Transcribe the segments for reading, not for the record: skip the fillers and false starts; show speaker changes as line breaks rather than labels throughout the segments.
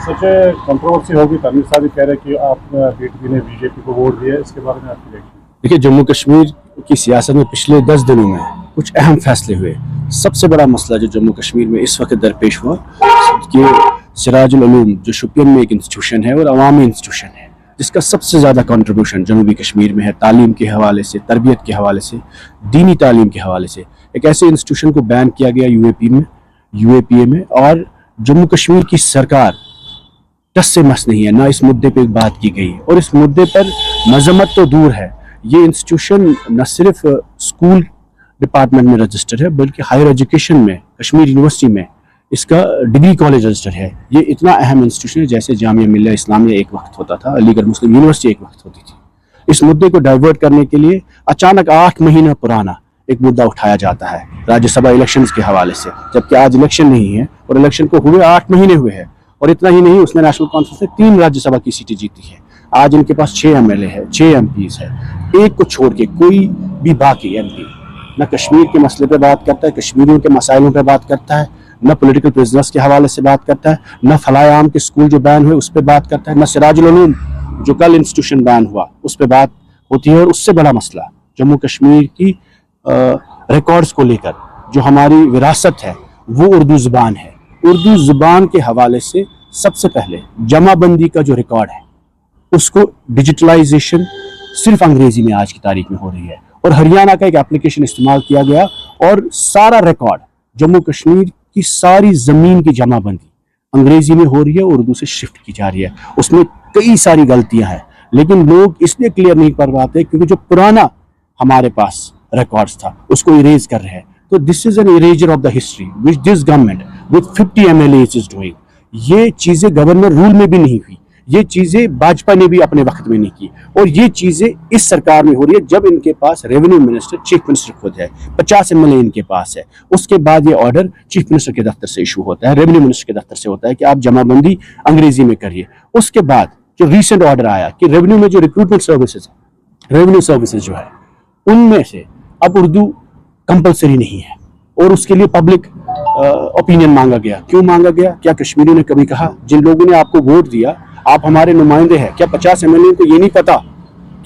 सच controversy होगी। तनवीर साहब भी कह रहे हैं कि आप बीजेपी ने बीजेपी को वोट दिया है, इसके बारे में आपकी रिएक्शन?
देखिए, जम्मू कश्मीर की सियासत में पिछले 10 दिनों में कुछ अहम फैसले हुए। सबसे बड़ा मसला जो जम्मू कश्मीर में इस वक्त दरपेश हुआ कि सिराजुल उलूम जो शुपियन में एक इंस्टीट्यूशन है और अवामी इंस्टीट्यूशन है, जिसका सबसे ज़्यादा कंट्रीब्यूशन जनूबी कश्मीर में है, तालीम के हवाले से, तरबियत के हवाले से, दीनी तालीम के हवाले से। एक ऐसे इंस्टीट्यूशन को बैन किया गया यूएपीए में, और जम्मू कश्मीर की सरकार टस से मस नहीं है, ना इस मुद्दे पे बात की गई। और इस मुद्दे पर मजम्मत तो दूर है, ये इंस्टीट्यूशन न सिर्फ स्कूल डिपार्टमेंट में रजिस्टर है, बल्कि हायर एजुकेशन में कश्मीर यूनिवर्सिटी में इसका डिग्री कॉलेज रजिस्टर है। ये इतना अहम इंस्टीट्यूशन है जैसे जामिया मिल्लिया इस्लामिया एक वक्त होता था, अलीगढ़ मुस्लिम यूनिवर्सिटी एक वक्त होती थी। इस मुद्दे को डाइवर्ट करने के लिए अचानक 8 महीना पुराना एक मुद्दा उठाया जाता है राज्यसभा इलेक्शंस के हवाले से, जबकि आज इलेक्शन नहीं है और इलेक्शन को हुए 8 महीने हुए हैं। और इतना ही नहीं, उसने नेशनल कॉन्फ्रेंस में 3 राज्यसभा की सीटें जीती है। आज इनके पास 6 एमएलए है, 6 एमपीज है। एक को छोड़ के कोई भी बाकी एमपी न कश्मीर के मसले पे बात करता है, कश्मीरियों के मसाइलों पे बात करता है, न पॉलिटिकल प्रिजनर्स के हवाले से बात करता है, न फलाए आम के स्कूल जो बैन हुए उस पर बात करता है, न सिराजुल उलूम जो कल इंस्टीट्यूशन बैन हुआ उस पर बात होती है। और उससे बड़ा मसला जम्मू कश्मीर की रिकॉर्ड्स को लेकर जो हमारी विरासत है वो उर्दू ज़ुबान है। उर्दू ज़ुबान के हवाले से सबसे पहले जमाबंदी का जो रिकॉर्ड है उसको डिजिटलाइजेशन सिर्फ अंग्रेजी में आज की तारीख में हो रही है, और हरियाणा का एक एप्लीकेशन इस्तेमाल किया गया और सारा रिकॉर्ड जम्मू कश्मीर की सारी ज़मीन की जमाबंदी अंग्रेजी में हो रही है, उर्दू से शिफ्ट की जा रही है। उसमें कई सारी गलतियां हैं, लेकिन लोग इसलिए क्लियर नहीं कर पाते क्योंकि जो पुराना हमारे पास रिकॉर्ड्स था उसको इरेज कर रहे हैं। तो this is an eraser of the history which this government with 50 MLAs is doing. ये चीजें गवर्नर रूल में भी नहीं हुई, ये चीजें भाजपा ने भी अपने वक्त में नहीं की, और ये चीजें इस सरकार में हो रही है जब इनके पास रेवेन्यू मिनिस्टर चीफ मिनिस्टर खुद है, 50 MLA इनके पास है। उसके बाद ये ऑर्डर चीफ मिनिस्टर के दफ्तर से इशू होता है, रेवेन्यू मिनिस्टर के दफ्तर से होता है कि आप जमाबंदी अंग्रेजी में करिए। उसके बाद जो रिसेंट ऑर्डर आया कि रेवेन्यू में जो रिक्रूटमेंट सर्विसेज रेवेन्यू सर्विसेज जो है उनमें से अब उर्दू कंपलसरी नहीं है, और उसके लिए पब्लिक ओपिनियन मांगा गया। क्यों मांगा गया? क्या कश्मीरियों ने कभी कहा जिन लोगों ने आपको वोट दिया आप हमारे नुमाइंदे हैं, क्या 50 MLA को ये नहीं पता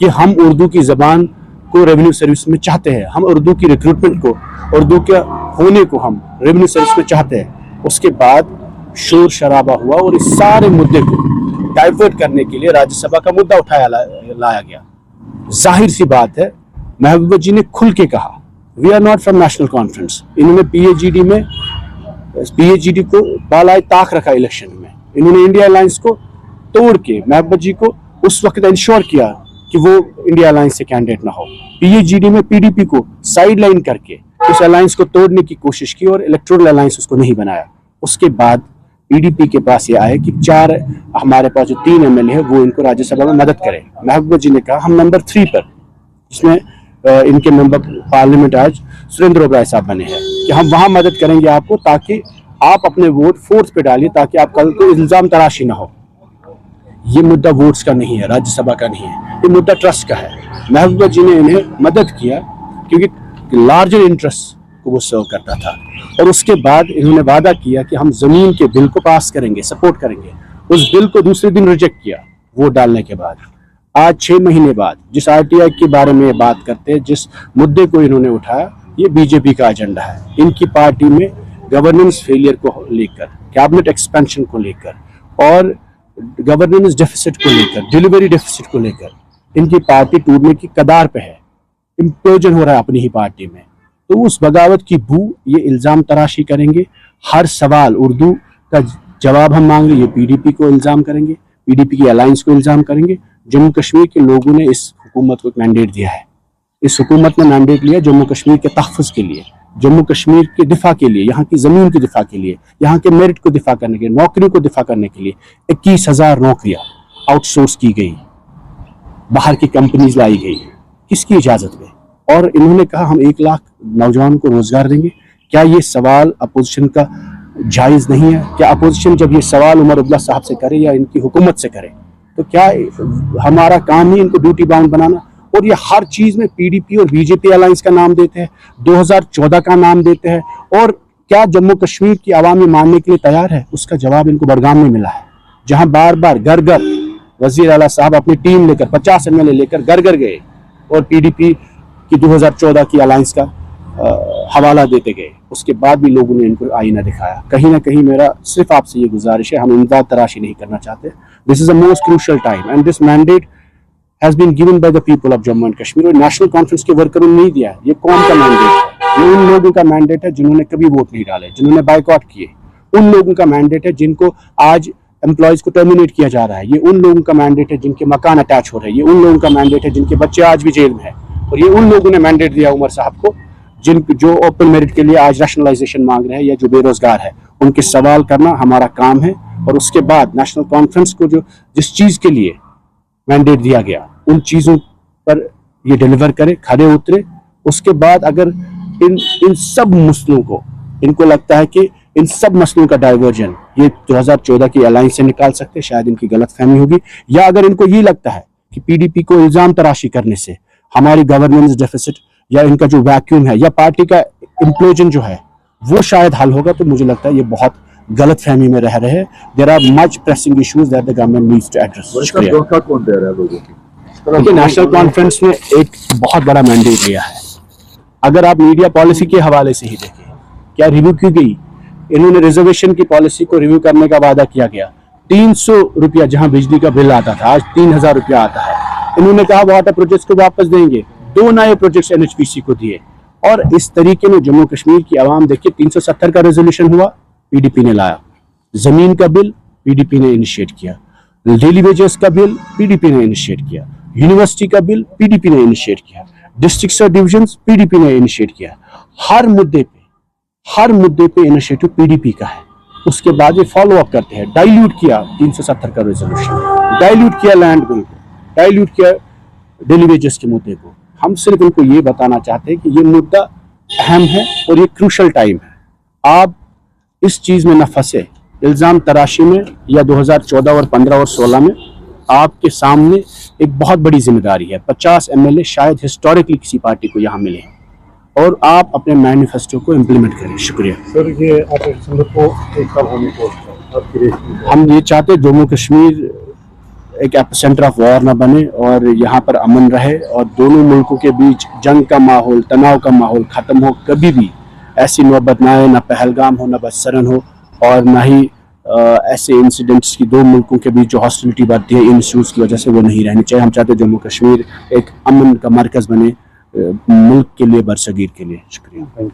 कि हम उर्दू की जबान को रेवेन्यू सर्विस में चाहते हैं, हम उर्दू की रिक्रूटमेंट को, उर्दू के होने को हम रेवेन्यू सर्विस में चाहते हैं? उसके बाद शोर शराबा हुआ और इस सारे मुद्दे को डाइवर्ट करने के लिए राज्यसभा का मुद्दा उठाया लाया गया। जाहिर सी बात है, महबूबा जी ने खुल के कहा we are not from national conference. इन्होंने पीएचईडी को बालाए ताक रखा इलेक्शन में। इन्होंने इंडिया अलायंस को तोड़ के महबूबा जी को उस वक्त इंश्योर किया कि वो इंडिया अलायंस से कैंडिडेट ना हो। पीएचईडी में पीडीपी को साइड लाइन करके उस अलायंस को तोड़ने की कोशिश की और इलेक्टोरल अलायंस उसको नहीं बनाया। उसके बाद पीडीपी के पास ये आए कि 4 हमारे पास जो 3 MLA है वो इनको राज्यसभा में मदद करें। महबूबा जी ने कहा हम नंबर 3 पर, जिसमें इनके मेंबर पार्लियामेंट आज सुरेंद्र ओबराय साहब बने हैं, कि हम वहां मदद करेंगे आपको ताकि आप अपने वोट 4th पे डालिए ताकि आप कल को इल्जाम तराशी ना हो। ये मुद्दा वोट्स का नहीं है, राज्यसभा का नहीं है, ये मुद्दा ट्रस्ट का है। महबूबा जी ने इन्हें मदद किया क्योंकि लार्जर इंटरेस्ट को वो सर्व करता था, और उसके बाद इन्होंने वादा किया कि हम जमीन के बिल को पास करेंगे, सपोर्ट करेंगे। उस बिल को दूसरे दिन रिजेक्ट किया वोट डालने के बाद। आज 6 महीने बाद जिस RTI के बारे में बात करते हैं, जिस मुद्दे को इन्होंने उठाया, ये बीजेपी का एजेंडा है। इनकी पार्टी में गवर्नेंस फेलियर को लेकर, कैबिनेट एक्सपेंशन को लेकर और गवर्नेंस डेफिसिट को लेकर, डिलीवरी डेफिसिट को लेकर इनकी पार्टी टूटने की कगार पे है। इम्प्लोजन हो रहा है अपनी ही पार्टी में। तो उस बगावत की बू ये इल्ज़ाम तराशी करेंगे। हर सवाल उर्दू का जवाब हम मांग रहे, ये पीडीपी को इल्ज़ाम करेंगे, पीडीपी की अलायंस को इल्ज़ाम करेंगे। जम्मू कश्मीर के लोगों ने इस हुकूमत को मैंडेट दिया है, इस हुकूमत ने मैंडेट लिया जम्मू कश्मीर के तहफ़्फ़ुज़ के लिए, जम्मू कश्मीर के दिफा के लिए, यहाँ की ज़मीन के दिफा के लिए, यहाँ के मेरिट को दिफा करने के लिए, नौकरी को दिफा करने के लिए। 21,000 नौकरियाँ आउटसोर्स की गई, बाहर की कंपनीज लाई गई, किसकी इजाज़त में? और इन्होंने कहा हम 1 लाख नौजवान को रोजगार देंगे। क्या ये सवाल अपोजिशन का जायज़ नहीं है? क्या अपोजिशन जब ये सवाल उमर अब्दुल्ला साहब से करे या इनकी हुकूमत से करे तो क्या हमारा काम नहीं इनको ड्यूटी बाउंड बनाना? और ये हर चीज़ में पीडीपी और बीजेपी अलायंस का नाम देते हैं, 2014 का नाम देते हैं। और क्या जम्मू कश्मीर की आवाम ये मानने के लिए तैयार है? उसका जवाब इनको बड़गाम में मिला है। जहां बार बार घर घर वजीर आला साहब अपनी टीम लेकर 50 MLA लेकर घर घर गए और PDP की 2014 की अलायंस का हवाला देते गए, उसके बाद भी लोगों ने इनको आईना दिखाया। कहीं ना कहीं मेरा सिर्फ आपसे ये गुजारिश है, हम इमदाद तराशी नहीं करना चाहते। This is the most crucial time and this mandate has been given by the people of Jammu and Kashmir. और नेशनल कॉन्फ्रेंस के वर्करों ने नहीं दिया है, ये कौन का मैंडेट है? ये उन लोगों का मैंडेट है जिन्होंने कभी वोट नहीं डाले, जिन्होंने बाइकआउट किए। उन लोगों का मैंडेट है जिनको आज एम्प्लॉयज को टर्मिनेट किया जा रहा है। ये उन लोगों का मैंडेट है जिनके मकान अटैच हो रहे हैं। ये उन लोगों का मैंडेट है जिनके बच्चे आज भी जेल में हैं। और ये उन लोगों ने मैंडेट दिया उमर साहब को जो ओपन मेरिट के लिए आज रैशनलाइजेशन मांग रहे हैं या जो बेरोजगार है, उनके सवाल करना हमारा काम है। और उसके बाद नेशनल कॉन्फ्रेंस को जिस चीज के लिए मैंडेट दिया गया, उन चीजों पर ये डिलीवर करे, खड़े उतरे। उसके बाद अगर इन सब मसलों को, इनको लगता है कि इन सब मसलों का डाइवर्जन ये 2014 की अलायंस से निकाल सकते, शायद इनकी गलतफहमी होगी। या अगर इनको ये लगता है कि PDP को इल्जाम तराशी करने से हमारी गवर्नेंस डेफिसिट या इनका जो वैक्यूम है या पार्टी का इम्प्लोजन जो है वो शायद हल होगा, तो मुझे लगता है ये बहुत गलत फहमी में रह रहे हैं। There are much pressing issues that the government needs to address.
धोखा कौन दे रहा है लोगों को?
देखिए, नेशनल कॉन्फ्रेंस ने एक बहुत बड़ा मैंडेट लिया है। अगर आप मीडिया पॉलिसी के हवाले से ही देखें, क्या रिव्यू की गई? इन्होंने रिजर्वेशन की पॉलिसी को रिव्यू करने का वादा किया गया। 300 रुपया जहां बिजली का बिल आता था, आज 3000 रुपया आता है। इन्होंने कहा वाटर प्रोजेक्ट्स को वापस देंगे, 2 नए प्रोजेक्ट्स NHPC को दिए। और इस तरीके में जम्मू कश्मीर की आवाम, देखिए 370 का रेजोल्यूशन हुआ, PDP ने लाया। जमीन का बिल PDP ने इनिशिएट किया, डेली वेजेस का बिल PDP ने इनिशिएट किया, यूनिवर्सिटी का बिल PDP ने इनिशिएट किया, डिस्ट्रिक्ट और डिविजन्स PDP ने इनिशिएट किया। हर मुद्दे पे इनिशिएटिव PDP का है। उसके बाद ये फॉलो अप करते हैं। डाइल्यूट किया 370 का रेजोल्यूशन, डाइल्यूट किया लैंड बिल को, डाइल्यूट किया डेली वेजेस के मुद्दे को। हम सिर्फ उनको ये बताना चाहते हैं कि ये मुद्दा अहम है और ये क्रूशल टाइम है। आप इस चीज में न फंसे, इल्जाम तराशी में या 2014 और 15 और 16 में आपके सामने एक बहुत बड़ी जिम्मेदारी है। 50 MLA शायद हिस्टोरिकली किसी पार्टी को यहाँ मिले और आप अपने मैनिफेस्टो को इम्प्लीमेंट करें। शुक्रिया
सर। ये ऑपरेशन को कब होने को
हम ये चाहते जम्मू कश्मीर एक एपिसेंटर ऑफ वॉर न बने और यहाँ पर अमन रहे और दोनों मुल्कों के बीच जंग का माहौल, तनाव का माहौल खत्म हो। कभी भी ऐसी नौबत ना आए, ना पहलगाम हो, ना बसरन हो और ना ही ऐसे इंसिडेंट्स की 2 मुल्कों के बीच जो हॉस्टिलिटी बढ़ती है इन इश्यूज की वजह से, वो नहीं रहनी चाहिए। हम चाहते हैं जम्मू कश्मीर एक अमन का मरकज बने मुल्क के लिए, बरसगीर के लिए। शुक्रिया।